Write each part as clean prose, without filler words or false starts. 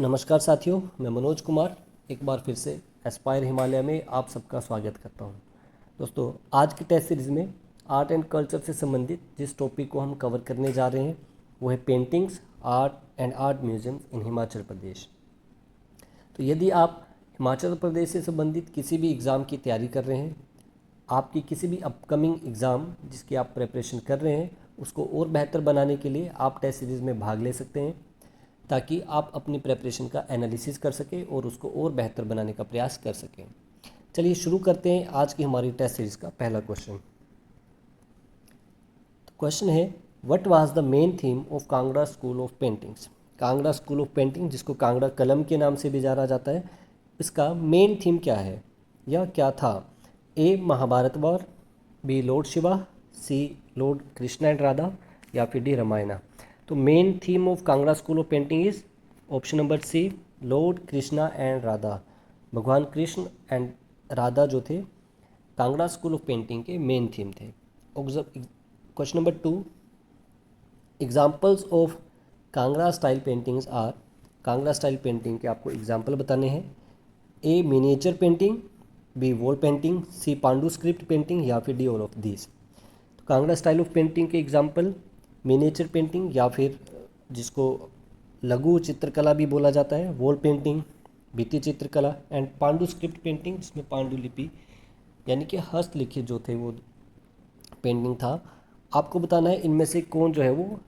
नमस्कार साथियों, मैं मनोज कुमार एक बार फिर से एस्पायर हिमालय में आप सबका स्वागत करता हूं। दोस्तों, आज की टेस्ट सीरीज़ में आर्ट एंड कल्चर से संबंधित जिस टॉपिक को हम कवर करने जा रहे हैं वो है paintings, art and art museums in Himachal Pradesh. तो यदि आप हिमाचल प्रदेश से संबंधित किसी भी एग्ज़ाम की तैयारी कर रहे हैं, आपकी किसी भी अपकमिंग एग्ज़ाम जिसकी आप प्रिपरेशन कर रहे हैं उसको और बेहतर बनाने के लिए आप टेस्ट सीरीज़ में भाग ले सकते हैं, ताकि आप अपनी प्रेपरेशन का एनालिसिस कर सकें और उसको और बेहतर बनाने का प्रयास कर सकें। चलिए शुरू करते हैं आज की हमारी टेस्ट सीरीज़ का पहला क्वेश्चन। तो क्वेश्चन है, what was the main theme of Kangra school of paintings. Kangra school of painting, जिसको कांगड़ा कलम के नाम से भी जाना जाता है, इसका मेन थीम क्या है या क्या था? A Mahabharata war, B Lord Shiva, C Lord Krishna and Radha, या फिर डी रामायणा। तो main theme of Kangra school of painting is option number C, Lord Krishna and Radha. भगवान कृष्ण एंड राधा जो थे कांगड़ा स्कूल ऑफ पेंटिंग के मेन थीम थे। Question number 2, examples of Kangra style paintings are. Kangra style painting के आपको एग्जाम्पल बताने हैं। A miniature painting, B wall painting, C Pandu script painting, या फिर डी ऑल ऑफ दिस। तो कांगड़ा स्टाइल ऑफ पेंटिंग के एग्जाम्पल मिनिएचर पेंटिंग, या फिर जिसको लघु चित्रकला भी बोला जाता है, वॉल पेंटिंग, भित्ति चित्रकला, एंड पांडु स्क्रिप्ट पेंटिंग, जिसमें पांडुलिपि यानी कि हस्तलिखित जो थे वो पेंटिंग था। आपको बताना है इनमें से कौन जो है वो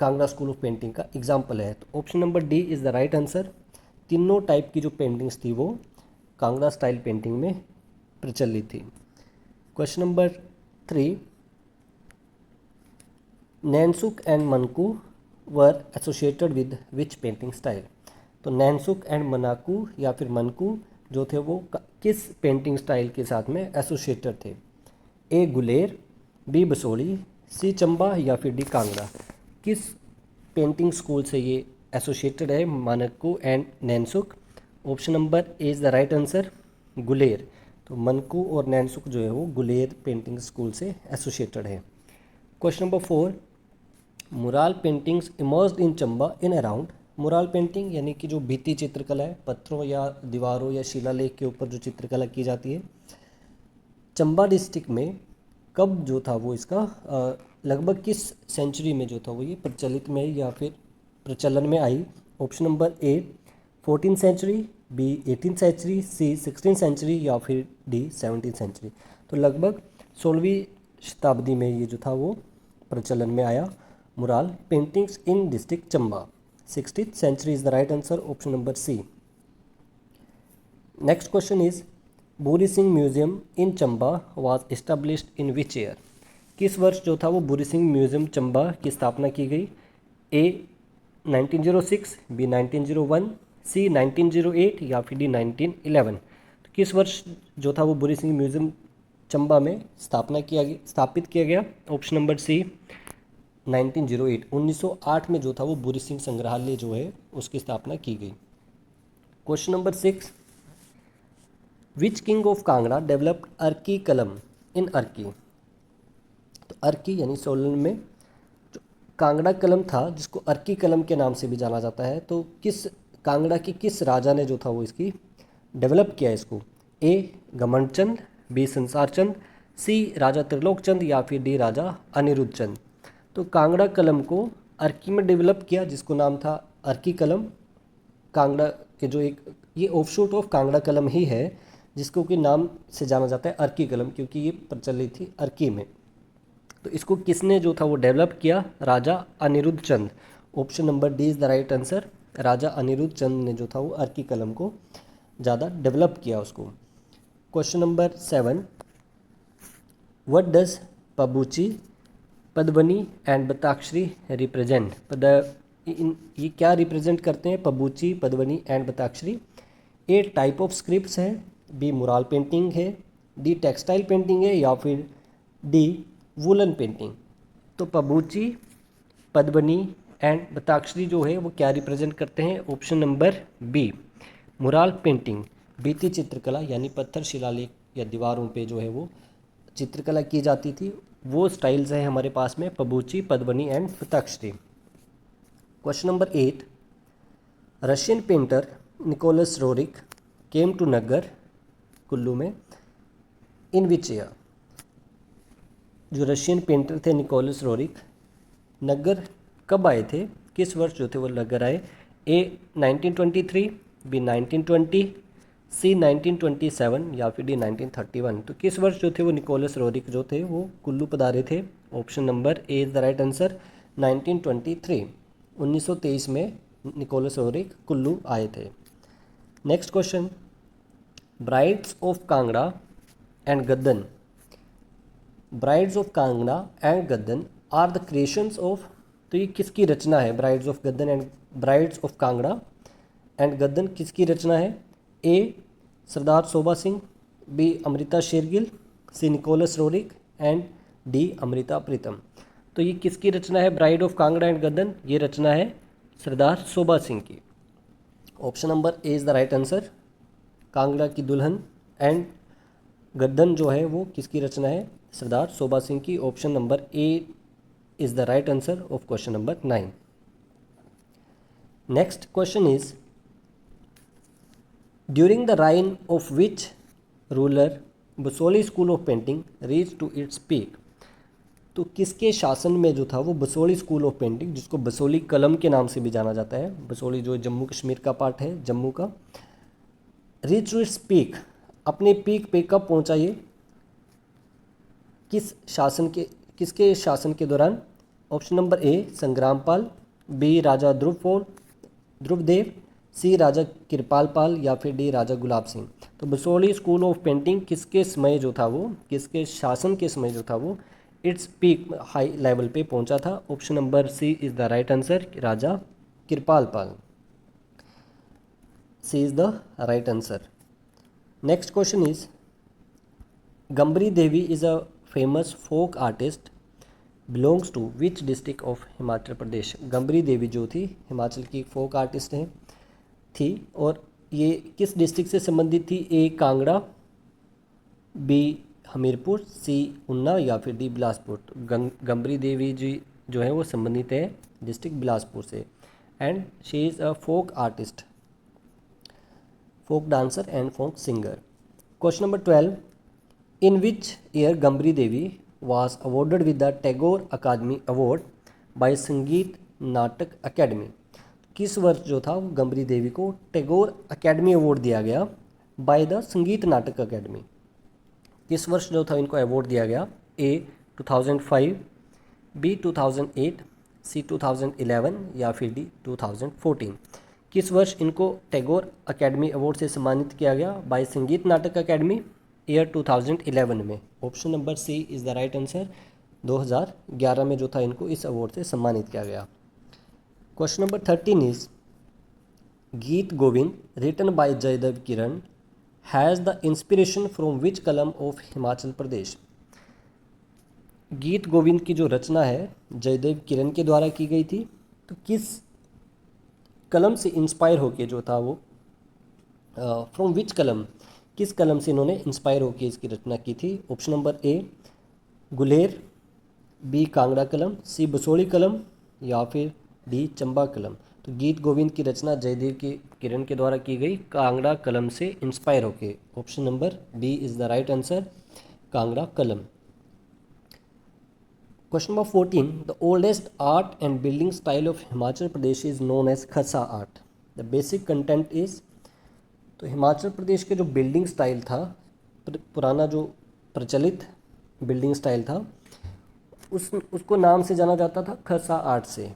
कांगड़ा स्कूल ऑफ पेंटिंग का एग्जाम्पल है। तो option number D is the right answer. तीनों टाइप की जो पेंटिंग्स थी वो कांगड़ा स्टाइल पेंटिंग में प्रचलित थी। Question number 3, Nainsukh and Manku were associated with which painting style. तो नैनसुक एंड मनाकू या फिर मनकू जो थे वो किस पेंटिंग स्टाइल के साथ में एसोसिएटेड थे? ए गुलेर, बी बसोली, सी चंबा, या फिर डी कांगड़ा। किस पेंटिंग स्कूल से ये एसोसिएटेड है Manku and Nainsukh? Option number A is the right answer, Guler. तो मनकू और नैनसुक जो है वो गुलेर पेंटिंग स्कूल से एसोसिएटेड है। Question number 4, mural paintings emerged in Chamba in around. Mural painting यानी कि जो भित्ति चित्रकला है, पत्थरों या दीवारों या शिलालेख के ऊपर जो चित्रकला की जाती है, चंबा डिस्ट्रिक्ट में कब जो था वो इसका लगभग किस सेंचुरी में जो था वो ये प्रचलित में या फिर प्रचलन में आई? Option number A 14th century, B 18th century, C 16th century, या फिर डी 17th सेंचुरी। तो लगभग 16वीं शताब्दी में ये जो था वो प्रचलन में आया mural paintings in district Chamba. 16th century is the right answer, option number C. Next question is, Bhuri Singh museum in Chamba was established in which year. किस वर्ष जो था वो बुरी सिंह म्यूजियम चंबा की स्थापना की गई? ए 1906, बी 1901, सी 1908, या फिर डी 1911। तो किस वर्ष जो था वो बुरी सिंह म्यूजियम चंबा में स्थापित किया गया? ऑप्शन नंबर सी 1908। 1908 में जो था वो बुरी सिंह संग्रहालय जो है उसकी स्थापना की गई। Question number 6, which king of Kangra developed Arki कलम इन अर्की। तो अर्की यानी सोलन में जो कांगड़ा कलम था जिसको अर्की कलम के नाम से भी जाना जाता है, तो किस कांगड़ा की किस राजा ने जो था वो इसकी डेवलप किया इसको? ए घमंड चंद, बी संसार चंद, सी राजा त्रिलोक चंद, या फिर डी राजा अनिरुद्ध चंद। तो कांगड़ा कलम को अर्की में डेवलप किया जिसको नाम था अर्की कलम। कांगड़ा के जो एक ये ऑफशूट ऑफ कांगड़ा कलम ही है जिसको कि नाम से जाना जाता है अर्की कलम, क्योंकि ये प्रचलित थी अर्की में। तो इसको किसने जो था वो डेवलप किया? Raja Anirudh Chand. Option number D is the right answer. Raja Anirudh Chand ने जो था वो अर्की कलम को ज़्यादा डेवलप किया उसको। Question number 7, what does Pabuchi, Padvani and Batakshari represent. ये क्या रिप्रेजेंट करते हैं? Pabuchi, Padvani and Batakshari. A type of scripts है, बी मुराल पेंटिंग है, डी टेक्सटाइल पेंटिंग है, या फिर डी वुलन पेंटिंग। तो पबूची, पदवनी एंड बताक्षरी जो है वो क्या रिप्रेजेंट करते हैं? Option number B mural painting. भित्ति चित्रकला यानी पत्थर शिलालेख या दीवारों पे जो है वो चित्रकला की जाती थी, वो स्टाइल्स हैं हमारे पास में, Pabuchi, Padvani and Batakshari. Question number 8, Russian painter Nicholas Roerich came to Naggar Kullu में इन विच ईयर। जो रशियन पेंटर थे निकोलस रोरिक नगर कब आए थे, किस वर्ष जो थे वो नगर आए। ए 1923, बी 1920, सी 1927 या फिर डी 1931। तो किस वर्ष जो थे वो निकोलस रोरिक जो थे वो कुल्लू पधारे थे। Option number A is the right answer 1923। 1923 में निकोलस रोरिक कुल्लू आए थे। Next question, brides of Kangra and Gaddan. Brides of Kangra and Gaddan are the creations of. तो ये किसकी रचना है, brides of Gaddan and brides of Kangra and Gaddan किसकी रचना है। A Sardar Zobah Singh, B Amrita Shergil, C Nicholas Roerich and D Amrita Pritam. तो ये किसकी रचना है ब्राइड ऑफ कांगड़ा एंड गद्दन, ये रचना है सरदार सोबा सिंह की। Option number A is the right answer, Kangra की दुल्हन एंड गद्दन जो है वो किसकी रचना है, सरदार सोबा सिंह की। Option number A is the right answer of question number 9। Next question is, during the reign of which ruler Basohli school of painting reach to its peak. तो किसके शासन में जो था वो बसोली स्कूल ऑफ पेंटिंग, जिसको बसोली कलम के नाम से भी जाना जाता है, बसोली जो जम्मू कश्मीर का पार्ट है जम्मू का, रीच टू इट्स पीक अपने पीक पे कब पहुंचा ये, किसके शासन के दौरान। ऑप्शन नंबर ए संग्राम पाल, बी राजा ध्रुवदेव, सी राजा कृपाल पाल या फिर डी राजा गुलाब सिंह। तो बसोली स्कूल ऑफ पेंटिंग किसके समय जो था वो, किसके शासन के समय जो था वो इट्स पीक हाई लेवल पे पहुंचा था। Option number C is the right answer, Raja Kripal Pal. C is the right answer. Next question is, Gambhari Devi is a famous folk artist belongs to which district of Himachal Pradesh. Gambhari Devi जो थी हिमाचल की फोक आर्टिस्ट हैं थी, और ये किस डिस्ट्रिक्ट से संबंधित थी। ए कांगड़ा, बी हमीरपुर, सी उन्ना या फिर डी बिलासपुर। गंबरी देवी जी जो है वो संबंधित है डिस्ट्रिक्ट बिलासपुर से, and she is a folk artist, folk dancer and folk singer. Question number 12, in which year Gambhari Devi was awarded with the Tagore academy award by Sangeet Natak academy. किस वर्ष जो था वो गंबरी देवी को टैगोर अकेडमी अवार्ड दिया गया बाय द संगीत नाटक अकेडमी। किस वर्ष जो था इनको अवार्ड दिया गया। ए 2005, बी 2008, सी 2011 या फिर डी 2014। किस वर्ष इनको टैगोर अकेडमी अवार्ड से सम्मानित किया गया bye Sangeet Natak academy, year 2011 में। Option number C is the right answer, 2011 में जो था इनको इस अवार्ड से सम्मानित किया गया। Question number 13 is, Gita Govinda written by Jayadeva किरण has the inspiration from which kalam of Himachal प्रदेश। गीत गोविंद की जो रचना है जयदेव किरण के द्वारा की गई थी, तो किस कलम से इंस्पायर होके जो था वो, फ्रॉम विच कलम, किस कलम से इन्होंने इंस्पायर होकर इसकी रचना की थी। Option number A Guler, B Kangra kalam, C Basoli कलम या फिर डी चंबा कलम। तो गीत गोविंद की रचना जयदेव की किरण के द्वारा की गई कांगड़ा कलम से इंस्पायर होके। Option number B is the right answer, Kangra Kalam. Question number 14, the oldest art and building style of Himachal Pradesh is known as Khasa art. The basic content is, तो हिमाचल प्रदेश के जो बिल्डिंग स्टाइल था, पुराना जो प्रचलित बिल्डिंग स्टाइल था, उसको नाम से जाना जाता था खसा आर्ट से।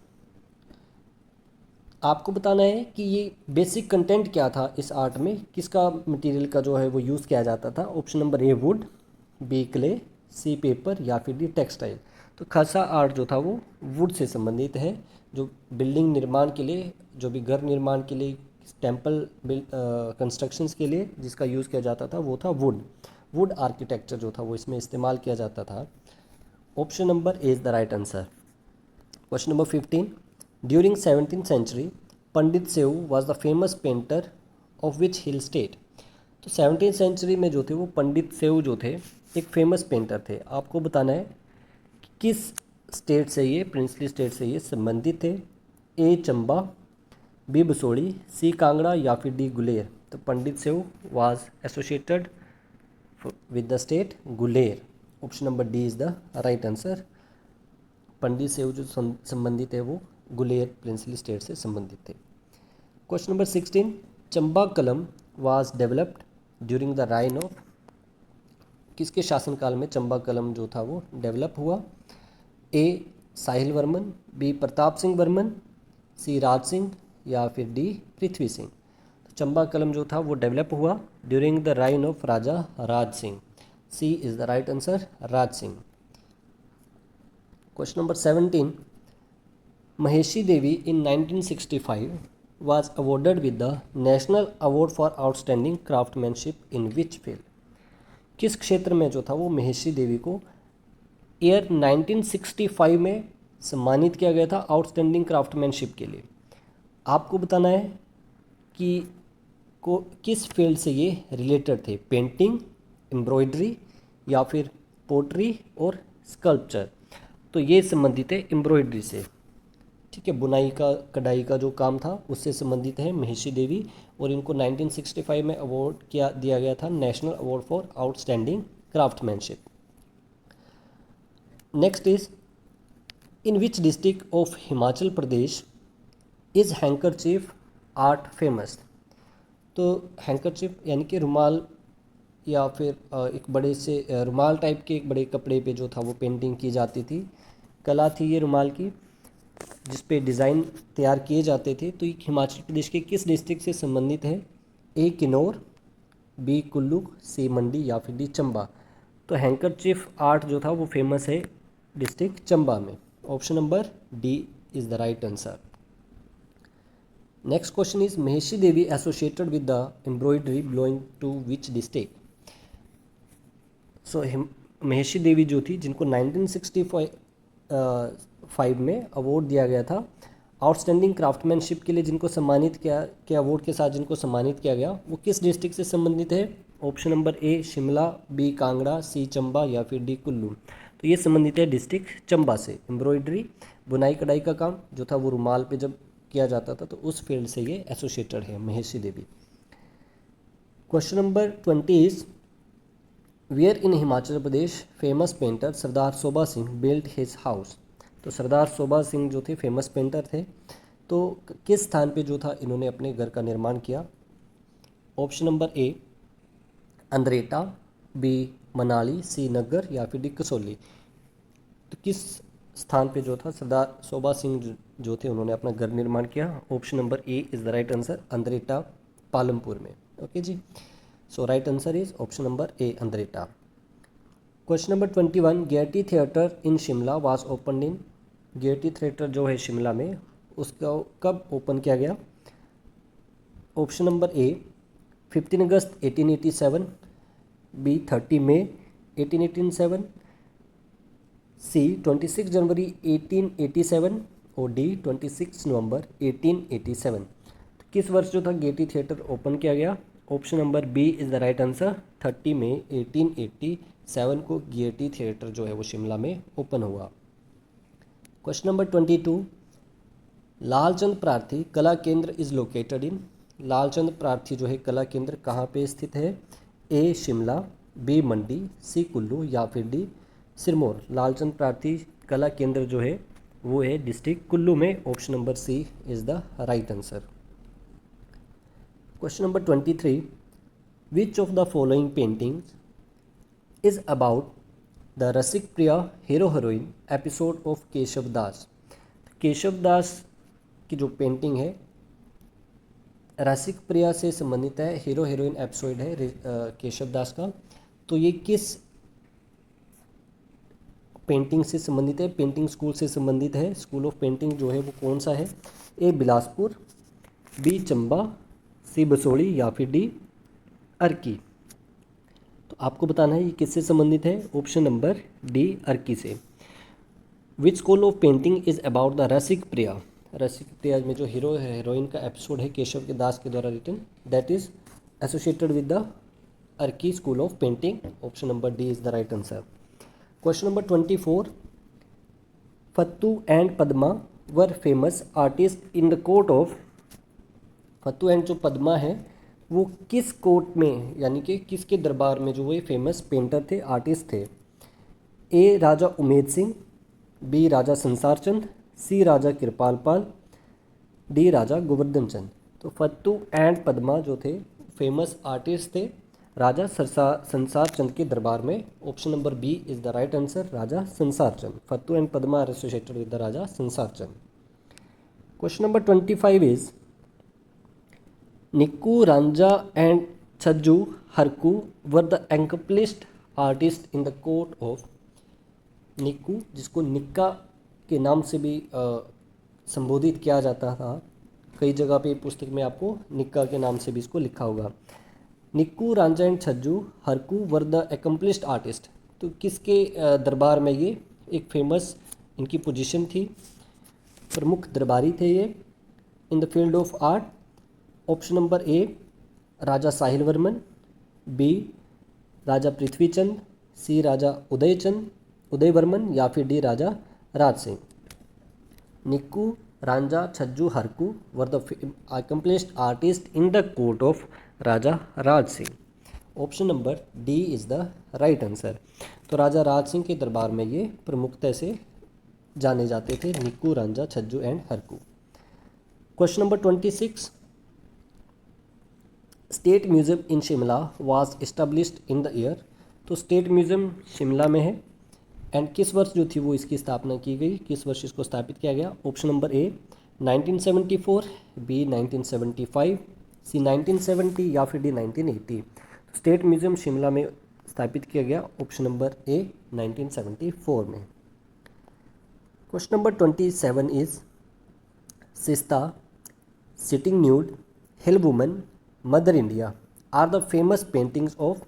आपको बताना है कि ये बेसिक कंटेंट क्या था इस आर्ट में, किसका मटेरियल का जो है वो यूज़ किया जाता था। Option number A wood, B clay, C paper या फिर डी टेक्सटाइल। तो खसा आर्ट जो था वो वुड से संबंधित है। जो बिल्डिंग निर्माण के लिए, जो भी घर निर्माण के लिए, टेम्पल कंस्ट्रक्शंस के लिए जिसका यूज़ किया जाता था वो था वुड आर्किटेक्चर जो था वो इसमें इस्तेमाल किया जाता था। Option number A is the right answer. Question number 15, during 17th century Pandit Seu was the famous painter of which hill state. तो 17th सेंचुरी में जो थे वो पंडित सेऊ जो थे एक फेमस पेंटर थे। आपको बताना है कि किस स्टेट से ये, प्रिंसली स्टेट से ये संबंधित थे। A Chamba, B Basohli, C Kangra या फिर डी गुलेर। तो Pandit Seu was associated with the state Guler. Option number D is the right answer. Pandit Seu जो संबंधित है वो गुलेर प्रिंसली स्टेट से संबंधित थे। क्वेश्चन नंबर 16, चंबा कलम was developed during the reign of, किसके शासनकाल में चंबा कलम जो था वो डेवलप हुआ? ए साहिल वर्मन, बी प्रताप सिंह वर्मन, सी राज सिंह या फिर डी पृथ्वी सिंह। तो चंबा कलम जो था वो डेवलप हुआ during the reign of Raja Raj Singh. C is the right answer, Raj Singh. Question number 17, Maheshi Devi in 1965 was awarded with the National Award for Outstanding Craftsmanship in which field? किस क्षेत्र में जो था वो महेशी देवी को ईयर 1965 में सम्मानित किया गया था आउटस्टैंडिंग क्राफ्टमैनशिप के लिए? आपको बताना है कि किस फील्ड से ये रिलेटेड थे, पेंटिंग, एम्ब्रॉयडरी या फिर पोट्री और स्कल्पचर। तो ये संबंधित है एम्ब्रॉयडरी से, ठीक है, बुनाई का कढ़ाई का जो काम था उससे संबंधित है महेशी देवी, और इनको 1965 में अवार्ड दिया गया था national award for outstanding craftsmanship. Next is, in which district of Himachal Pradesh is handkerchief art famous? तो हैंकरचीफ यानी कि रुमाल या फिर एक बड़े से रुमाल टाइप के एक बड़े कपड़े पे जो था वो पेंटिंग की जाती थी, कला थी ये रुमाल की जिस पे डिज़ाइन तैयार किए जाते थे। तो ये हिमाचल प्रदेश के किस डिस्ट्रिक्ट से संबंधित है? ए किन्नौर, बी कुल्लू, सी मंडी या फिर डी चंबा। तो हैंकरचीफ आर्ट जो था वो फेमस है डिस्ट्रिक्ट चंबा में। Option number D is the right answer. Next question is, Maheshi Devi associated with the embroidery belonging to which district? So Maheshi Devi जो थी जिनको 1965 में अवार्ड दिया गया था आउटस्टैंडिंग क्राफ्टमैनशिप के लिए, जिनको सम्मानित किया के अवार्ड के साथ जिनको सम्मानित किया गया, वो किस डिस्ट्रिक्ट से संबंधित है? Option number A Shimla, B Kangra, C Chamba या फिर डी कुल्लू। तो ये संबंधित है डिस्ट्रिक्ट चंबा से। एम्ब्रॉयडरी बुनाई कढ़ाई का काम जो था वो रुमाल पे जब किया जाता था तो उस फील्ड से ये एसोसिएटेड है Maheshi Devi. Question number 20 is, where in Himachal Pradesh famous painter Sardar Zobah Singh build his house? तो सरदार सोबा सिंह जो थे फेमस पेंटर थे, तो किस स्थान पे जो था इन्होंने अपने घर का निर्माण किया? Option number A Andretta, B Manali, C Naggar या फिर डी कसौली। तो किस स्थान पे जो था सरदार सोबा सिंह जो थे उन्होंने अपना घर निर्माण किया? Option number A is the right answer, Andretta Palampur में। Okay ji, so right answer is option number A Andretta. Question number 21, Gaiety theatre in Shimla was open in? Gaiety theatre जो है शिमला में उसका कब ओपन किया गया? ऑप्शन नंबर ए 15 अगस्त 1887, बी 30 मई 1887, सी 26 जनवरी 1887 और डी 26 नवंबर 1887। तो किस वर्ष जो था गेयटी थिएटर ओपन किया गया? Option number B is the right answer, 30 मई 1887 को गेयटी थिएटर जो है वो शिमला में ओपन हुआ। क्वेश्चन नंबर 22, लालचंद प्रार्थी कला केंद्र इज़ लोकेटेड इन? लालचंद प्रार्थी जो है कला केंद्र कहाँ पे स्थित है? ए शिमला, बी मंडी, सी कुल्लू या फिर डी सिरमौर। लालचंद प्रार्थी कला केंद्र जो है वो है डिस्ट्रिक्ट कुल्लू में। Option number C is the right answer. Question number 23, which of the following paintings is about the Rasik Priya hero heroine episode of Keshav Das? Keshav Das की जो पेंटिंग है रसिक प्रिया से संबंधित है, हीरो हीरोइन एपिसोड है केशव दास का। तो ये किस पेंटिंग से संबंधित है? पेंटिंग स्कूल से संबंधित है। स्कूल ऑफ पेंटिंग जो है वो कौन सा है? ए बिलासपुर, बी चंबा, सी बसोड़ी या फिर डी अर्की। तो आपको बताना है ये किससे संबंधित है। ऑप्शन नंबर डी अर्की से। Which school of painting is about the Rasik Priya? Rasik Priya में जो हीरो हीरोइन का एपिसोड है केशव के दास के द्वारा written, that is associated with the Arki school of painting. Option number D is the right answer. Question number 24, Fattu and Padma were famous artist in the court of Fattu and जो पद्मा है वो किस कोर्ट में यानी कि किसके दरबार में जो वो फेमस पेंटर थे, आर्टिस्ट थे? ए राजा उमेद सिंह, बी राजा संसार चंद, सी राजा कृपाल पाल, डी राजा गोवर्धन चंद। तो फत्तू एंड पद्मा जो थे फेमस आर्टिस्ट थे राजा संसार चंद के दरबार में। Option number B is the right answer, Raja Sansar Chand. Fattu and Padma are associated with the Raja Sansar Chand. Question number 25 is Nikku, Ranjha and Chhajju Harku were the accomplished artist in the court of. Nikku, जिसको निक्का के नाम से भी संबोधित किया जाता था, कई जगह पे पुस्तक में आपको निक्का के नाम से भी इसको लिखा होगा। Nikku, Ranjha and Chhajju Harku were the accomplished artist. तो किसके दरबार में ये एक फेमस इनकी पोजीशन थी, प्रमुख दरबारी थे ये in the field of art? Option number A Raja Sahil Varman, B Raja Prithvichand, C Raja Uday Varman, या फिर D Raja Raj Singh. Nikku, Ranjha, Chhajju Harku were the accomplished artist in the court of Raja Raj Singh. Option number D is the right answer. तो राजा राज सिंह के दरबार में ये प्रमुखता से जाने जाते थे, Nikku, Ranjha, Chhajju and Harku. Question number 26, state museum in Shimla was established in the year. तो स्टेट म्यूजियम शिमला में है एंड किस वर्ष जो थी वो इसकी स्थापना की गई, किस वर्ष इसको स्थापित किया गया? ऑप्शन नंबर ए 1974, बी 1975, सी 1970, या फिर डी 1980। स्टेट म्यूजियम शिमला में स्थापित किया गया ऑप्शन नंबर ए 1974 में। Question number 27 is siesta, sitting nude, hill woman, Mother India are the famous paintings of.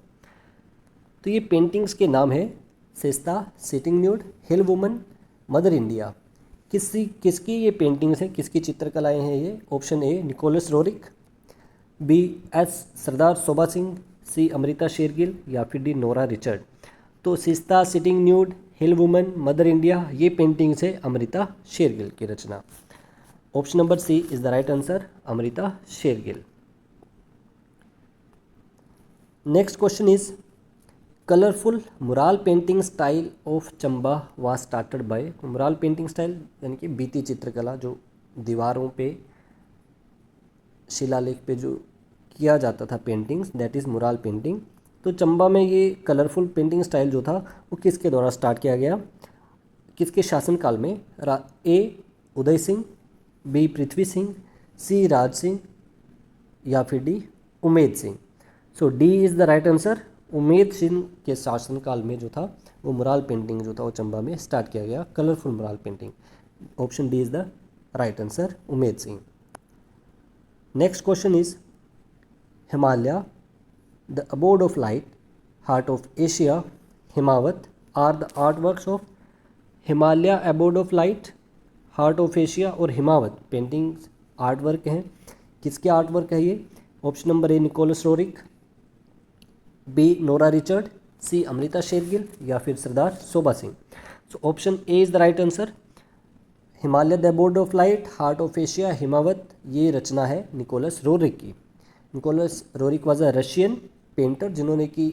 तो ये पेंटिंग्स के नाम है siesta, sitting nude, hill woman, Mother India. किसकी ये पेंटिंग्स हैं, किसकी चित्रकलाएं हैं ये? Option A Nicholas Roerich, B S Sardar Zobah Singh, C Amrita Shergil, या फिर डी नोरा रिचर्ड। तो siesta, sitting nude, hill woman, Mother India ये पेंटिंग्स है अमृता शेरगिल की रचना। Option number C is the right answer, Amrita Shergil. Next question is colourful mural painting style of Chamba was started by. Mural painting style यानी कि बीती चित्रकला, जो दीवारों पे शिलालेख पे जो किया जाता था paintings, that is mural painting. तो चंबा में ये कलरफुल पेंटिंग स्टाइल जो था वो किसके द्वारा स्टार्ट किया गया, किसके शासनकाल में? ए उदय सिंह, बी पृथ्वी सिंह, सी राज सिंह, या फिर D Umed Singh. So D is the right answer. Umed Singh के शासनकाल में जो था वो मुराल पेंटिंग जो था वो चंबा में स्टार्ट किया गया, colourful mural painting. Option D is the right answer, Umed Singh. Next question is Himalaya, the abode of light, heart of Asia, Himavat are the art works of. Himalaya, abode of light, heart of Asia और Himavat paintings art work हैं। किसके art work है ये? Option number A Nicholas Roerich, B Nora Richard, C Amrita Shergil, या फिर सरदार सोबा Singh. So option A is the right answer. Himalaya, the abode of light, heart of Asia, Himavat ये रचना है निकोलस रोरिक की। Nicholas Roerich was a Russian painter जिन्होंने कि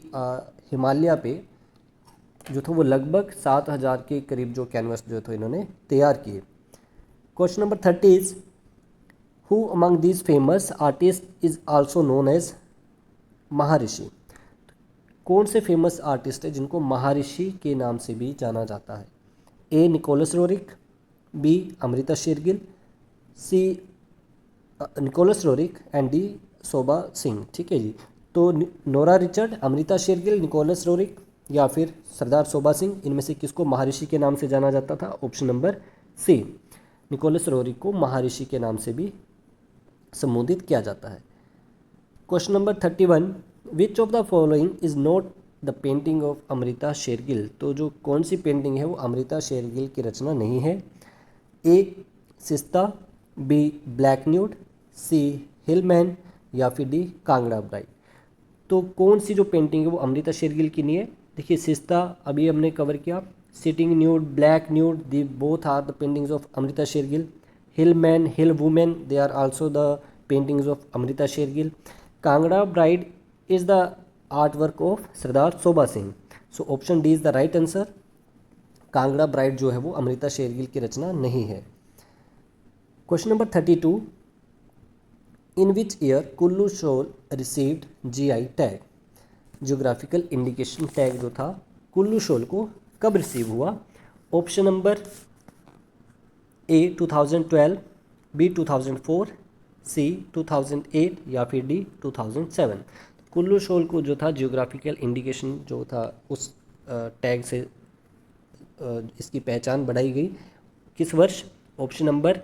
हिमालय पे जो था वो लगभग 7000 के करीब जो कैनवस जो थे इन्होंने तैयार किए। Question number 30 is who among these famous artist is also known as Maharshi. कौन से फेमस आर्टिस्ट है जिनको महर्षि के नाम से भी जाना जाता है? A Nicholas Roerich, B Amrita Shergil, C Nicholas Roerich and D Sobha Singh. ठीक है जी। तो Nora Richard, Amrita Shergil, Nicholas Roerich या फिर सरदार सोबा सिंह, इनमें से किसको महर्षि के नाम से जाना जाता था? Option number C, Nicholas Roerich को महर्षि के नाम से भी संबोधित किया जाता है। Question number 31, which of the following is not the painting of Amrita Shergil. तो जो कौन सी पेंटिंग है वो अमृता शेरगिल की रचना नहीं है? ए सिस्ता, बी ब्लैक न्यूड, सी हिलमैन, या फिर डी कांगड़ा ब्राइड। तो कौन सी जो पेंटिंग है वो अमृता शेरगिल की नहीं है? देखिए सिस्ता अभी हमने कवर किया, sitting nude, black nude, the both are the paintings of Amrita Shergil. Hillman, hill women, they are also the paintings of Amrita Shergill. Kangra Bride is the artwork of Sardar Sobha Singh. So option D is the right answer. Kangra bride जो है वो अमृता शेरगिल की रचना नहीं है। Question number 32, in which year Kullu shawl received GI tag. Geographical indication tag जो था Kullu shawl को कब रिसीव हुआ? Option number A 2012, B 2004, C 2008 या फिर डी 2007। कुल्लू शोल को जो था ज्योग्राफिकल इंडिकेशन जो था उस टैग से इसकी पहचान बढ़ाई गई किस वर्ष? Option number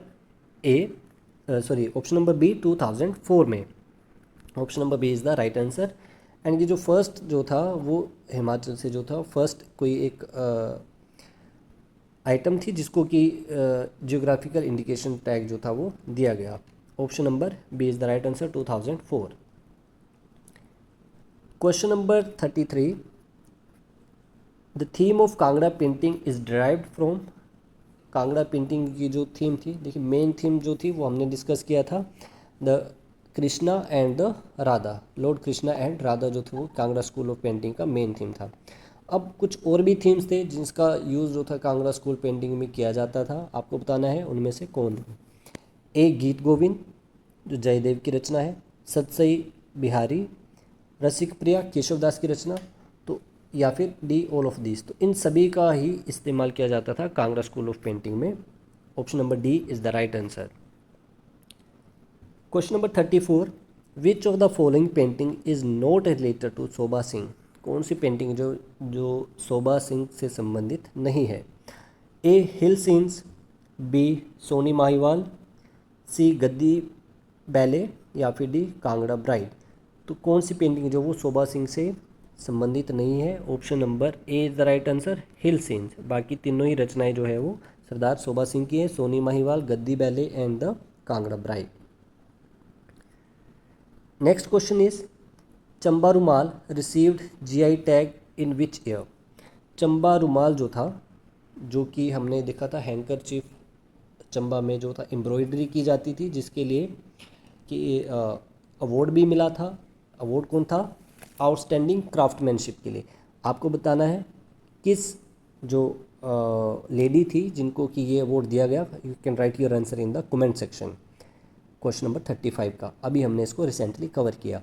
option number B 2004 में। Option number B is the right answer. And ये जो फर्स्ट जो था वो हिमाचल से जो था फर्स्ट कोई एक आइटम थी जिसको कि जियोग्राफिकल इंडिकेशन टैग जो था वो दिया गया। Option number B is the right answer 2004। Question number 33, the theme of Kangra painting is derived from. Kangra painting की जो थीम थी, देखिए मेन थीम जो थी वो हमने डिस्कस किया था, the Krishna and the Radha, Lord Krishna and Radha जो थे वो कांगड़ा स्कूल ऑफ पेंटिंग का मेन थीम था। अब कुछ और भी थीम्स थे जिसका यूज़ जो था कांगड़ा स्कूल पेंटिंग में किया जाता था, आपको बताना है उनमें से कौन। ए गीत गोविंद जो जयदेव की रचना है, सतसई बिहारी, रसिक प्रिया केशवदास की रचना, तो या फिर डी ऑल ऑफ दिस। तो इन सभी का ही इस्तेमाल किया जाता था कांगड़ा स्कूल ऑफ पेंटिंग में। Option number D is the right answer. Question number 34, which of the following painting is not related to Sobha Singh. कौन सी पेंटिंग जो शोभा सिंह से संबंधित नहीं है? ए हिल सीन्स, बी सोनी माहीवाल, सी गद्दी बैले या फिर डी कांगड़ा ब्राइड। तो कौन सी पेंटिंग जो वो शोभा सिंह से संबंधित नहीं है? Option number A is the right answer, hill scenes. बाकी तीनों ही रचनाएं जो है वो सरदार शोभा सिंह की है, Sohni Mahiwal, Gaddi ballet and the Kangra bride. Next question is, Chamba Rumal received GI tag in which year. Chamba Rumal जो था, जो कि हमने देखा था हैंकर चीफ चंबा में जो था एम्ब्रॉयडरी की जाती थी, जिसके लिए कि अवार्ड भी मिला था। अवार्ड कौन था? आउटस्टैंडिंग क्राफ्टमैनशिप के लिए। आपको बताना है किस जो लेडी थी जिनको कि ये अवार्ड दिया गया। You can write your answer in the comment section. Question number 35 का, अभी हमने इसको रिसेंटली कवर किया।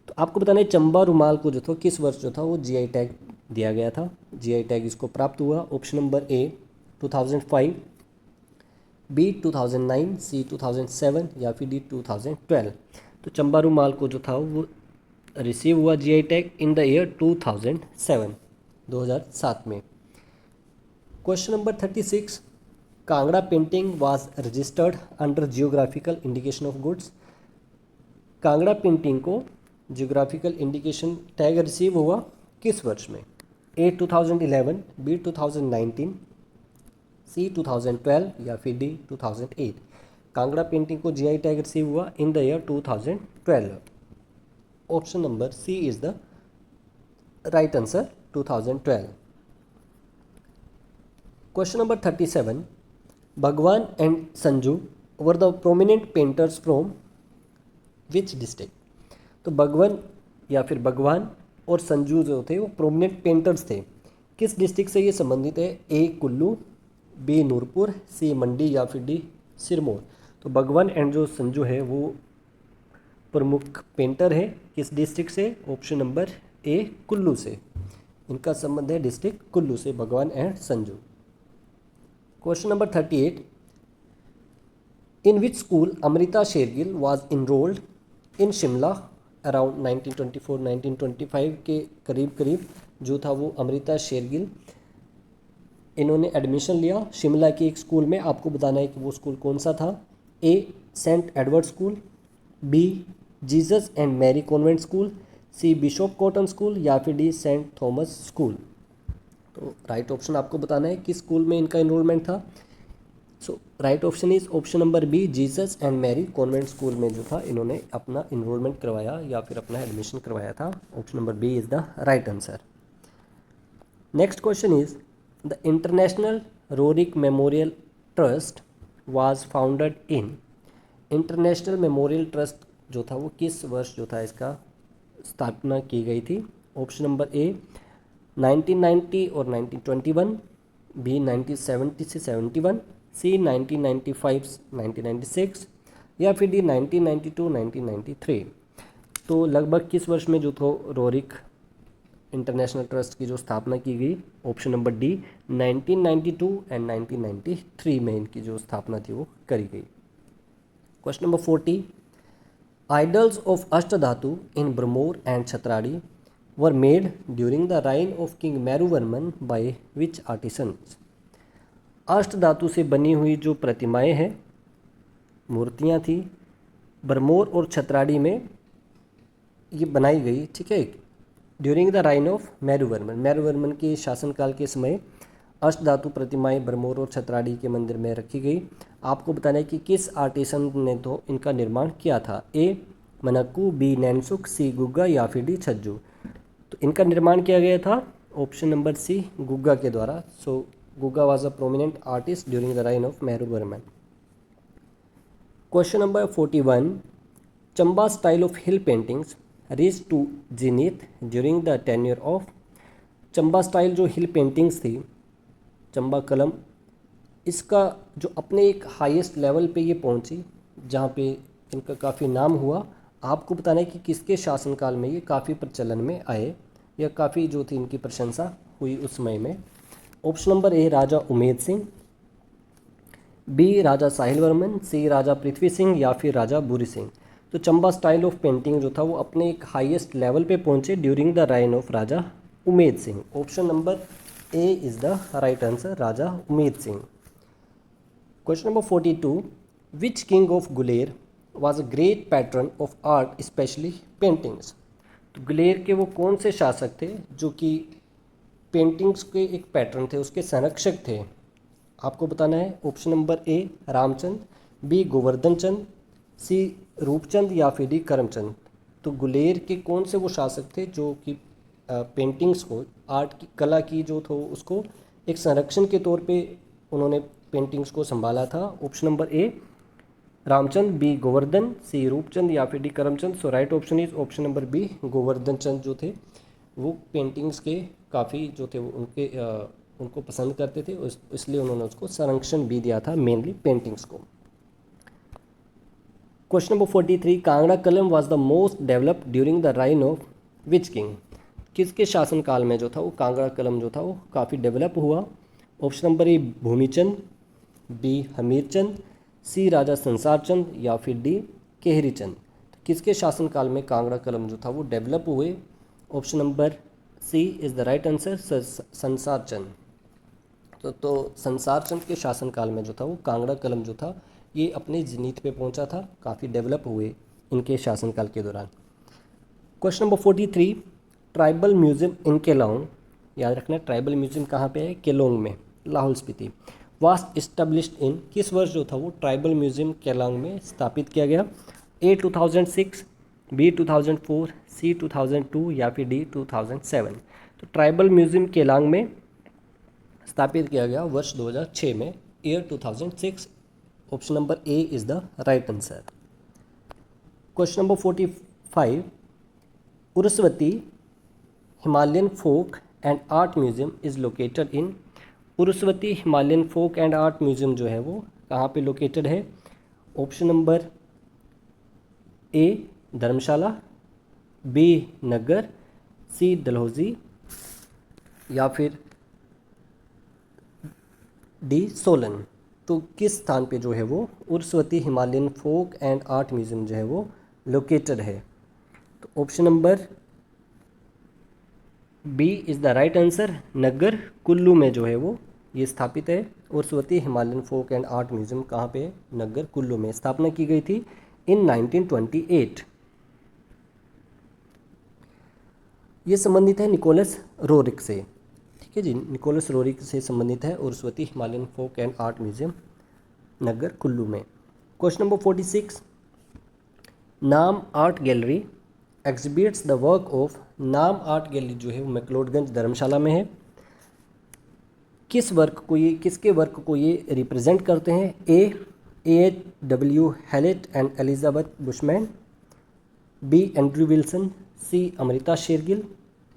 तो आपको बताना है चंबा रुमाल को जो था किस वर्ष जो था वो GI टैग दिया गया था। GI टैग इसको प्राप्त हुआ। ऑप्शन नंबर ए 2005, बी 2009, सी 2007 या फिर डी 2012। तो चंबा रुमाल को जो था वो रिसीव हुआ GI tag in the year 2007, 2007 में। Question number 36, Kangra painting was registered under geographical indication of goods. Kangra painting को जियोग्राफिकल इंडिकेशन टैग रिसीव हुआ किस वर्ष में? ए 2011, बी 2019, सी 2012 या फिर डी 2008। कांगड़ा पेंटिंग को GI टैग रिसीव हुआ in the year 2012। Option number C is the right answer, 2012। Question number 37, Bhagwan and Sanju were the prominent painters from which district. तो भगवान या फिर भगवान और संजू जो थे वो प्रोमिनेंट पेंटर्स थे, किस डिस्ट्रिक्ट से ये संबंधित है? ए कुल्लू, बी नूरपुर, सी मंडी या फिर डी सिरमौर। तो भगवान एंड जो संजू है वो प्रमुख पेंटर है किस डिस्ट्रिक्ट से? ऑप्शन नंबर ए कुल्लू से। इनका संबंध है डिस्ट्रिक्ट कुल्लू से, Bhagwan and Sanju. Question number 38, in which school Amrita Shergil was enrolled in Shimla around 1924-1925 के करीब जो था वो अमृता शेरगिल इन्होंने एडमिशन लिया शिमला के एक स्कूल में। आपको बताना है कि वो स्कूल कौन सा था? A Saint Edward school, B Jesus and Mary convent school, C Bishop Cotton school या फिर डी सेंट थॉमस स्कूल। तो राइट ऑप्शन आपको बताना है किस स्कूल में इनका इनरोलमेंट था। So right option is option number B, Jesus and Mary convent school में जो था इन्होंने अपना इनरोलमेंट करवाया या फिर अपना एडमिशन करवाया था। Option number B is the right answer. Next question is, the international Roerich memorial trust was founded in. International memorial trust जो था वो किस वर्ष जो था इसका स्थापना की गई थी? ऑप्शन नंबर ए 1990 और 1921, बी 1970 से 71, सी 1995 1996 या फिर डी 1992 1993। तो लगभग किस वर्ष में जो था रोरिक इंटरनेशनल ट्रस्ट की जो स्थापना की गई? ऑप्शन नंबर डी 1992 एंड 1993 में इनकी जो स्थापना थी वो करी गई। Question number 40, idols of ashtadhatu in Brahmaur and Chhatrari were made during the reign of king Meruvarman by which artisans. अष्टधातु से बनी हुई जो प्रतिमाएं हैं, मूर्तियां थी, ब्रह्मोर और छतराड़ी में ये बनाई गई, ठीक है, ड्यूरिंग द राइन ऑफ मैरूवर्मन। मैरूवर्मन के शासनकाल के समय अष्टधातु प्रतिमाएं ब्रह्मोर और छतराड़ी के मंदिर में रखी गई। आपको बताना है कि किस आर्टिसन ने तो इनका निर्माण किया था? ए मनक्कू, बी नैनसुख, सी गुग्गा या फिर डी छज्जू। तो इनका निर्माण किया गया था ऑप्शन नंबर सी गुग्गा के द्वारा। So Gugga was a prominent artist during the reign of Meruvarman. Question number 41, Chamba style of hill paintings reach to zenith during the tenure of. Chamba style जो हिल पेंटिंग्स थी, चंबा कलम, इसका जो अपने एक हाईएस्ट लेवल पे ये पहुंची, जहाँ पे इनका काफ़ी नाम हुआ। आपको बताना है कि किसके शासनकाल में ये काफ़ी प्रचलन में आए या काफ़ी जो थी इनकी प्रशंसा हुई उस समय में। Option number A Raja Umed Singh, B Raja Sahil Varman, C Raja Prithvi Singh या फिर राजा बुरी सिंह। तो चंबा स्टाइल ऑफ पेंटिंग जो था वो अपने एक हाईएस्ट लेवल पे पहुंचे during the reign of Raja Umed Singh. Option number A is the right answer, Raja Umed Singh. Question number 42, which king of Guler was a great pattern of art specially paintings. तो गुलेर के वो कौन से शासक थे जो कि पेंटिंग्स के एक पैटर्न थे, उसके संरक्षक थे? आपको बताना है। Option number A Ramchand, B Govardhan Chand, C Roopchand या फिर डी करमचंद। तो गुलेर के कौन से वो शासक थे जो कि पेंटिंग्स को, आर्ट की कला की जो थो उसको एक संरक्षण के तौर पे उन्होंने पेंटिंग्स को संभाला था? Option number A Ramchand, B Govardhan, C Roopchand या फिर D Karamchand. So right option is option number B Govardhan Chand जो थे वो पेंटिंग्स के काफ़ी जो थे वो उनको पसंद करते थे, इसलिए उन्होंने उसको संरक्षण भी दिया था, मेनली पेंटिंग्स को। क्वेश्चन नंबर 43, कांगड़ा कलम was the most developed during the reign of which king. किसके शासनकाल में जो था वो कांगड़ा कलम जो था वो काफ़ी डेवलप हुआ? Option number A Bhoomichand, B Hamirchand, C Raja Sansar Chand या फिर डी केहरी चंद। तो किसके शासनकाल में कांगड़ा कलम जो था वो डेवलप हुए? Option number C is the right answer, Sansar Chand. तो संसार चंद के शासनकाल में जो था वो कांगड़ा कलम जो था ये अपने ज़नीथ पे पहुंचा था, काफ़ी डेवलप हुए इनके शासनकाल के दौरान। क्वेश्चन नंबर 43, ट्राइबल म्यूज़ियम इन केलोंग, याद रखना ट्राइबल म्यूज़ियम कहाँ पे है? केलोंग में, लाहौल स्पीति। वाज इस्टेब्लिश्ड इन, किस वर्ष जो था वो ट्राइबल म्यूज़ियम केलोंग में स्थापित किया गया? ए 2006, बी 2004, सी 2002 या फिर डी 2007। तो ट्राइबल म्यूज़ियम केलोंग में स्थापित किया गया वर्ष 2006 में, year 2006। Option number A is the right answer. Question number 45, Urusvati Himalayan folk and art museum is located in. Urusvati Himalayan folk and art museum जो है वो कहाँ पे लोकेटेड है? Option number A Dharamshala, B Naggar, C Dalhousie या फिर डी सोलन। तो किस स्थान पे जो है वो Urusvati Himalayan folk and art museum जो है वो लोकेटेड है? तो option number B is the right answer, Naggar Kullu में जो है वो ये स्थापित है। Urusvati Himalayan folk and art museum कहाँ पे है? नगर कुल्लू में। स्थापना की गई थी इन 1928। ये संबंधित है निकोलस रोरिक से, ठीक है जी, निकोलस रोरिक से संबंधित है Urusvati Himalayan folk and art museum Naggar Kullu में। क्वेश्चन नंबर 46, नाम art gallery exhibits the work of. नाम आर्ट गैलरी जो है वो मैक्लोडगंज धर्मशाला में है। किस वर्क को ये, किसके वर्क को ये रिप्रेजेंट करते हैं? A W Hallett and Elizabeth Bushman, B Andrew Wilson, C Amrita Shergil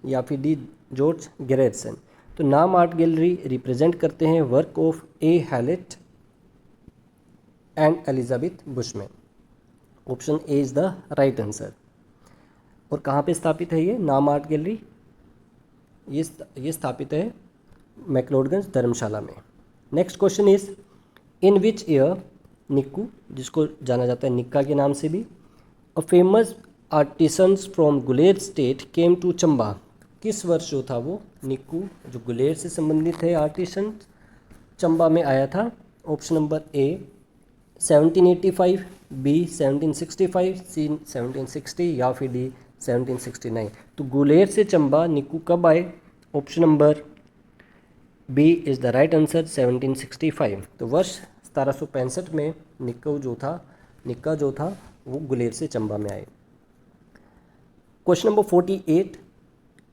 या फिर डी जॉर्ज ग्रेरसन। तो नाम आर्ट गैलरी रिप्रेजेंट करते हैं work of A Hallett and Elizabeth Bushman. Option A is the right answer. और कहाँ पे स्थापित है ये नाम आर्ट गैलरी? ये स्थापित है मैक्लोडगंज धर्मशाला में। Next question is in which year Nikku, जिसको जाना जाता है निक्का के नाम से भी, a famous artisans from Guler state came to Chamba. किस वर्ष जो था वो निक्कू जो गुलेर से संबंधित है आर्टिसन चंबा में आया था? ऑप्शन नंबर ए 1785, बी 1765, सी 1760 या फिर डी 1769। तो गुलेर से चंबा निक्कू कब आए? Option number B is the right answer 1765। तो वर्ष 1765 में निक्का जो था वो गुलेर से चंबा में आए। Question number 48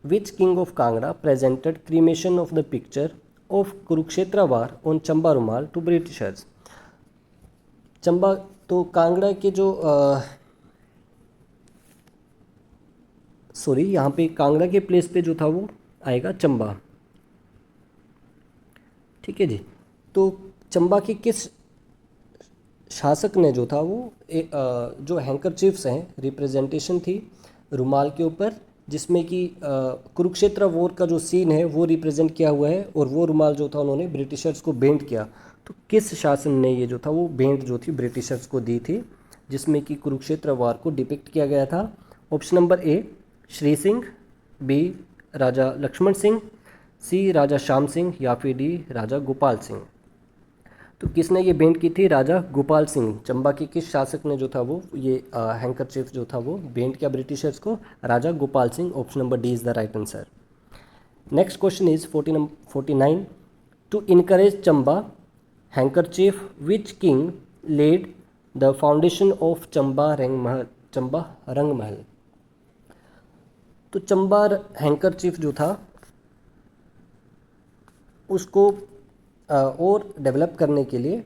which king of Kangra presented cremation of the picture of Kurukshetra war on Chamba रुमाल टू ब्रिटिशर्स। चंबा तो कांगड़ा के जो यहाँ पे कांगड़ा के प्लेस पे जो था वो आएगा चंबा। ठीक है जी। तो चंबा के किस शासक ने जो था वो जो हैंकरचीफ्स हैं रिप्रेजेंटेशन थी रुमाल के ऊपर, जिसमें कि कुरुक्षेत्र वॉर का जो सीन है वो रिप्रेजेंट किया हुआ है, और वो रुमाल जो था उन्होंने ब्रिटिशर्स को भेंट किया। तो किस शासन ने ये जो था वो भेंट जो थी ब्रिटिशर्स को दी थी, जिसमें कि कुरुक्षेत्र वार को डिपिक्ट किया गया था? Option number A Shri Singh, B Raja Laxman Singh, C Raja Shyam Singh या फिर डी राजा गोपाल सिंह। तो किसने ये भेंट की थी? राजा गोपाल सिंह। चंबा के किस शासक ने जो था वो ये हैंकरचीफ जो था वो भेंट किया ब्रिटिशर्स को? Raja Gopal Singh. Option number D is the right answer. Next question is 49 to encourage Chamba handkerchief which king laid the foundation of Chamba Rang Mahal. तो चंबा हैंकरचीफ जो था उसको और डेवलप करने के लिए,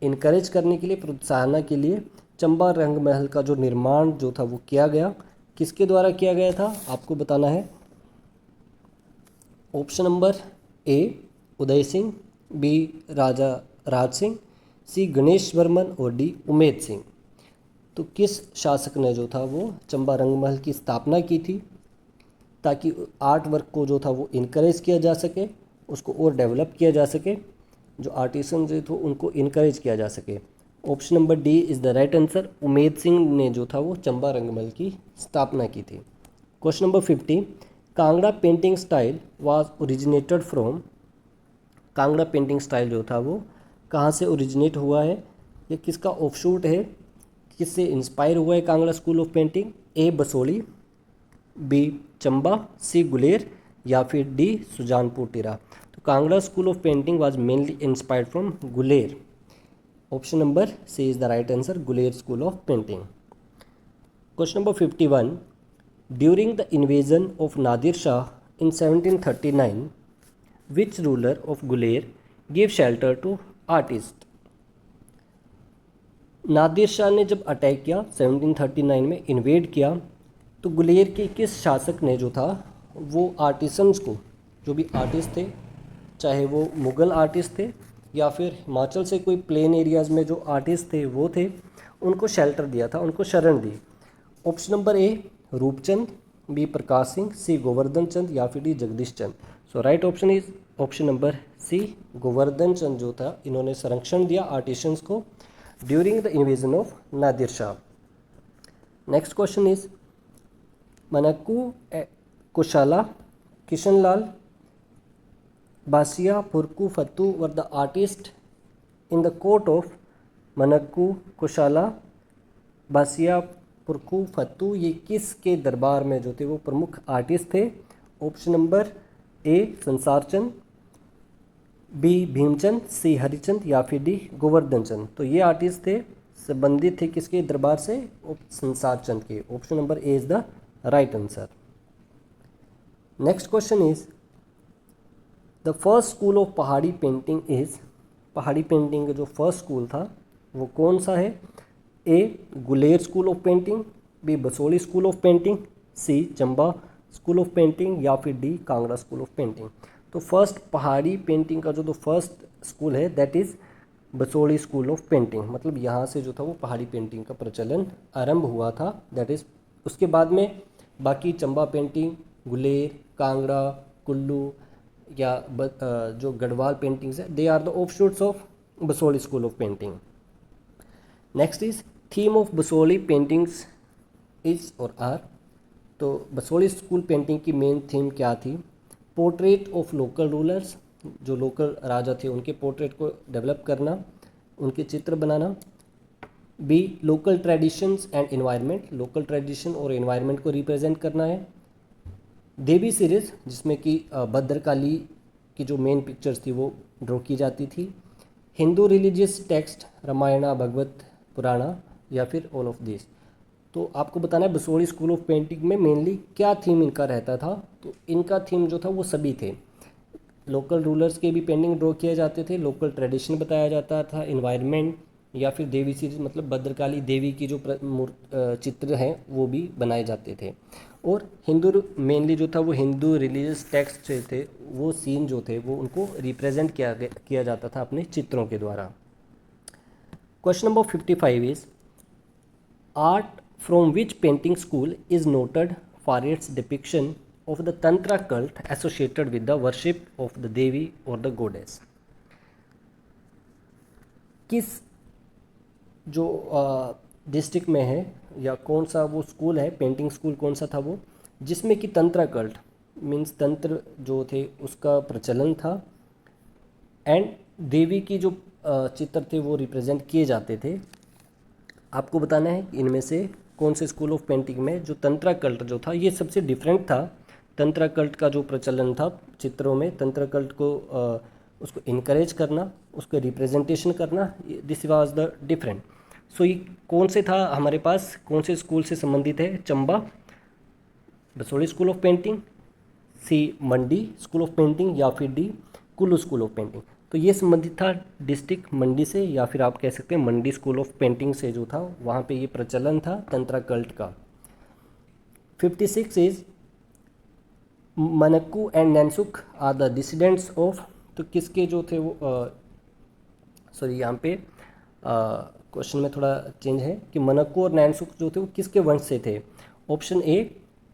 इनकरेज करने के लिए, प्रोत्साहन के लिए चंबा रंग महल का जो निर्माण जो था वो किया गया। किसके द्वारा किया गया था आपको बताना है? Option number A Uday Singh, B Raja Raj Singh, C Ganesh Varman और डी उमेद सिंह। तो किस शासक ने जो था वो चंबा रंग महल की स्थापना की थी ताकि आर्ट वर्क को जो था वो इनकरेज किया जा सके, उसको और डेवलप किया जा सके, जो आर्टिसन जो थे उनको इनकरेज किया जा सके? Option number D is the right answer. Umed Singh ने जो था वो चंबा रंगमहल की स्थापना की थी। Question number 50 Kangra painting style was originated from. Kangra painting style जो था वो कहाँ से ओरिजिनेट हुआ है? ये किसका ऑफशूट है? किससे इंस्पायर हुआ है Kangra school of painting? A Basohli, B Chamba, C Guler या फिर डी सुजानपुर टिरा। तो Kangra school of painting was mainly inspired from Guler. Option number C is the right answer, Guler school of painting. Question number 51 during the invasion of Nadir Shah in 1739 which ruler of Guler give shelter to artist. Nadir Shah ने जब attack किया 1739 में invade किया, तो गुलेर के किस शासक ने जो था वो आर्टिसंस को, जो भी आर्टिस्ट थे, चाहे वो मुग़ल आर्टिस्ट थे या फिर हिमाचल से कोई प्लेन एरियाज़ में जो आर्टिस्ट थे वो थे, उनको शेल्टर दिया था, उनको शरण दी? Option number A Roopchand, B Prakash Singh, C Govardhan Chand या फिर D Jagdish Chand. So right option is option number C Govardhan Chand जो था इन्होंने संरक्षण दिया आर्टिशंस को during the invasion of Nadir Shah. Next question is Manaku Kushala Kishanlal Basia Purkhu Fattu were the artists in the court of Manaku Kushala Basia Purkhu Fattu. ये किसके दरबार में जो थे वो प्रमुख आर्टिस्ट थे? ऑप्शन नंबर ए संसार चंद, बी भीमचंद, सी हरिचंद या फिर डी गोवर्धन चंद। तो ये आर्टिस्ट थे, संबंधित थे किसके दरबार से? संसार चंद के। Option number A is the right answer. Next question is the first school of Pahari painting is. Pahari painting का जो फर्स्ट स्कूल था वो कौन सा है? A Guler school of painting, B Basohli school of painting, C Chamba school of painting, या फिर D Kangra school of painting. तो फर्स्ट पहाड़ी पेंटिंग का जो फर्स्ट स्कूल है that is Basohli school of painting, मतलब यहाँ से जो था वो पहाड़ी पेंटिंग का प्रचलन आरंभ हुआ था। दैट इज़ उसके बाद में बाकी चंबा पेंटिंग, गुलेर, कांगड़ा, कुल्लू या जो गढ़वाल पेंटिंग्स है they are the offshoots of Basohli school of painting. Next is theme of Basohli paintings is और आर। तो बसोली स्कूल पेंटिंग की मेन थीम क्या थी? पोर्ट्रेट ऑफ लोकल रूलर्स, जो लोकल राजा थे उनके पोर्ट्रेट को डेवलप करना, उनके चित्र बनाना। B local traditions and environment, local tradition और एनवायरनमेंट को रिप्रेजेंट करना है। देवी सीरीज, जिसमें कि भद्रकाली की जो मेन पिक्चर्स थी वो ड्रॉ की जाती थी। हिंदू रिलीजियस टेक्स्ट, रामायणा, भगवत पुराणा, या फिर ऑल ऑफ दिस। तो आपको बताना है बसोली स्कूल ऑफ पेंटिंग में मेनली क्या थीम इनका रहता था। तो इनका थीम जो था वो सभी थे, लोकल रूलर्स के भी पेंटिंग ड्रॉ किए जाते थे, लोकल ट्रेडिशन बताया जाता था, इन्वायरमेंट, या फिर देवी सीरीज मतलब भद्रकाली देवी की जो चित्र हैं वो भी बनाए जाते थे। और हिंदू मेनली जो था वो हिंदू रिलीजियस टेक्स्ट थे, वो सीन जो थे वो उनको रिप्रेजेंट किया जाता था अपने चित्रों के द्वारा। Question number 55 is art from which painting school is noted for its depiction of the tantra cult associated with the worship of the devi or the goddess। किस जो डिस्ट्रिक्ट में है या कौन सा वो स्कूल है, पेंटिंग स्कूल कौन सा था वो, जिसमें कि तंत्रा कल्ट मीन्स तंत्र जो थे उसका प्रचलन था, एंड देवी की जो चित्र थे वो रिप्रेजेंट किए जाते थे। आपको बताना है कि इनमें से कौन से स्कूल ऑफ पेंटिंग में जो तंत्रा कल्ट जो था ये सबसे डिफरेंट था। तंत्र कल्ट का जो प्रचलन था चित्रों में, तंत्र कल्ट को उसको इनकरेज करना, उसको रिप्रेजेंटेशन करना, दिस वाज द डिफरेंट। सो ये कौन से था हमारे पास, कौन से स्कूल से संबंधित है? Chamba Basohli school of painting, C Mandi school of painting, या फिर D Kullu school of painting. तो ये संबंधित था डिस्ट्रिक्ट मंडी से, या फिर आप कह सकते हैं मंडी स्कूल ऑफ पेंटिंग से जो था वहाँ पे ये प्रचलन था तंत्रा कल्ट का। 56 is Manaku and Nainsukh are the descendants of. तो किसके जो थे वो सॉरी यहाँ पे क्वेश्चन में थोड़ा चेंज है कि मनक्कू और नैनसुक जो थे वो किसके वंश से थे? Option A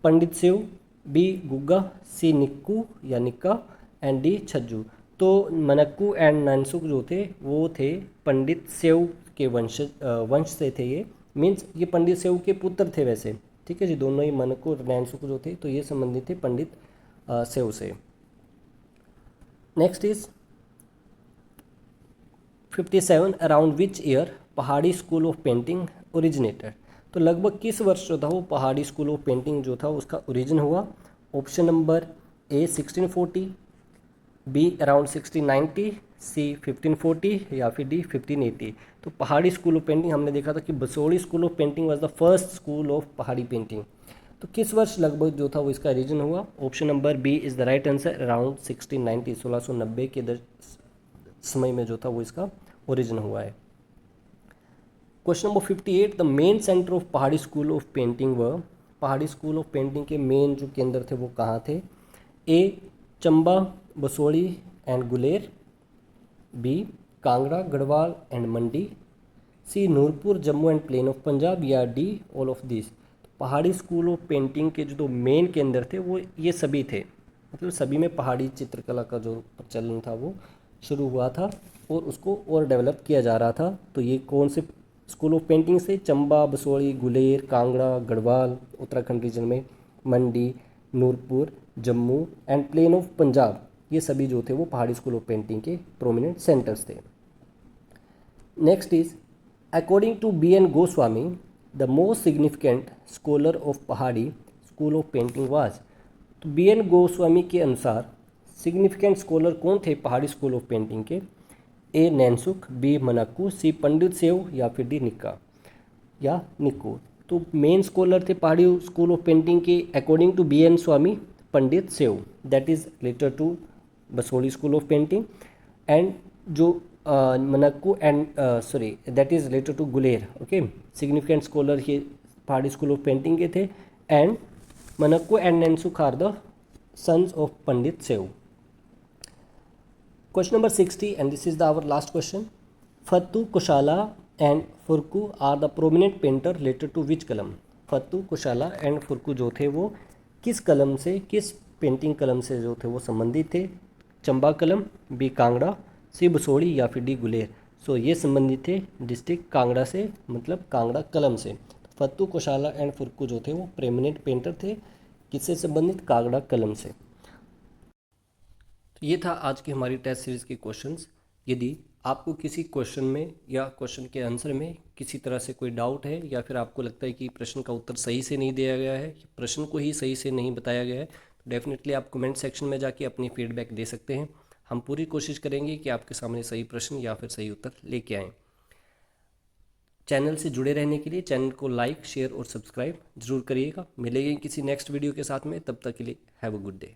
Pandit Seu, B Gugga, C Nikku या निक्का, एंड डी छज्जू। तो मनक्कू एंड नैनसुक जो थे वो थे पंडित सेव के वंश से थे। ये मीन्स ये पंडित सेव के पुत्र थे वैसे, ठीक है जी। दोनों ही मनक्कू और नैनसुक जो थे तो ये संबंधित थे पंडित सेव से। Next is 57 around which year पहाड़ी स्कूल ऑफ पेंटिंग ओरिजिनेटेड। तो लगभग किस वर्ष जो था वो पहाड़ी स्कूल ऑफ पेंटिंग जो था उसका ओरिजिन हुआ? Option number A 1640, be around 1690, सी 1540, या फिर डी 1580। तो पहाड़ी स्कूल ऑफ पेंटिंग हमने देखा था कि Basoli school of painting was the first school of Pahari painting. तो किस वर्ष लगभग जो था वो इसका रीजन हुआ? Option number B is the right answer, around 1690, 1690 के समय में जो था वो इसका ओरिजिन हुआ है। Question number 58 the main centre of Pahari school of painting व। पहाड़ी स्कूल ऑफ पेंटिंग के मेन जो केंद्र थे वो कहाँ थे? A Chamba, Basohli and Guler, B Kangra, Garhwal and Mandi, C Nurpur, Jammu and plain of Punjab, या D all of this. Pahari school of painting के जो मेन केंद्र थे वो ये सभी थे, मतलब सभी में पहाड़ी चित्रकला का जो प्रचलन था वो शुरू हुआ था और उसको और डेवलप किया जा रहा था। तो ये कौन से स्कूल ऑफ पेंटिंग से? चंबा, बसोली, गुलेर, कांगड़ा, गढ़वाल उत्तराखंड रीजन में, Mandi, Nurpur, Jammu and plain of Punjab, ये सभी जो थे वो पहाड़ी स्कूल ऑफ पेंटिंग के प्रोमिनेंट सेंटर्स थे। Next is according to B N Goswami the most significant scholar of Pahari school of painting was. तो बी एन गोस्वामी के अनुसार सिग्निफिकेंट स्कॉलर कौन थे पहाड़ी स्कूल ऑफ पेंटिंग के? ए नैनसुक, बी मनक्कू, सी पंडित सेव, या फिर डी निक्का या निक्कू। तो मेन स्कॉलर थे पहाड़ी स्कूल ऑफ पेंटिंग के according to B N Swami Pandit Seu, that is related to Basohli school of painting, and जो Manaku and that is related to Guler. Okay, significant scholar ये पहाड़ी स्कूल ऑफ पेंटिंग के थे, and Manaku and Nainsukh are the sons of Pandit Seu. Question number 60, and this is our last question. Fattu Koshala and Furku are the prominent painter related to which कलम? फत्तू कुशाला and फुरकू जो थे वो किस कलम से, किस पेंटिंग कलम से जो थे वो संबंधित थे? चंबा कलम, बी कांगड़ा, सी बसोड़ी या फिर डी गुलेर। सो ये संबंधित थे डिस्ट्रिक्ट कांगड़ा से, मतलब कांगड़ा कलम से। फत्तू कुशाला एंड फुरकू जो थे वो प्रेमिनेंट पेंटर थे, किससे संबंधित? कांगड़ा कलम से। ये था आज की हमारी टेस्ट सीरीज़ के क्वेश्चंस। यदि आपको किसी क्वेश्चन में या क्वेश्चन के आंसर में किसी तरह से कोई डाउट है, या फिर आपको लगता है कि प्रश्न का उत्तर सही से नहीं दिया गया है, प्रश्न को ही सही से नहीं बताया गया है, तो डेफिनेटली आप कमेंट सेक्शन में जाके अपनी फीडबैक दे सकते हैं। हम पूरी कोशिश करेंगे कि आपके सामने सही प्रश्न या फिर सही उत्तर लेके आएँ। चैनल से जुड़े रहने के लिए चैनल को लाइक, शेयर और सब्सक्राइब जरूर करिएगा। मिलेंगे किसी नेक्स्ट वीडियो के साथ में, तब तक के लिए हैव अ गुड डे।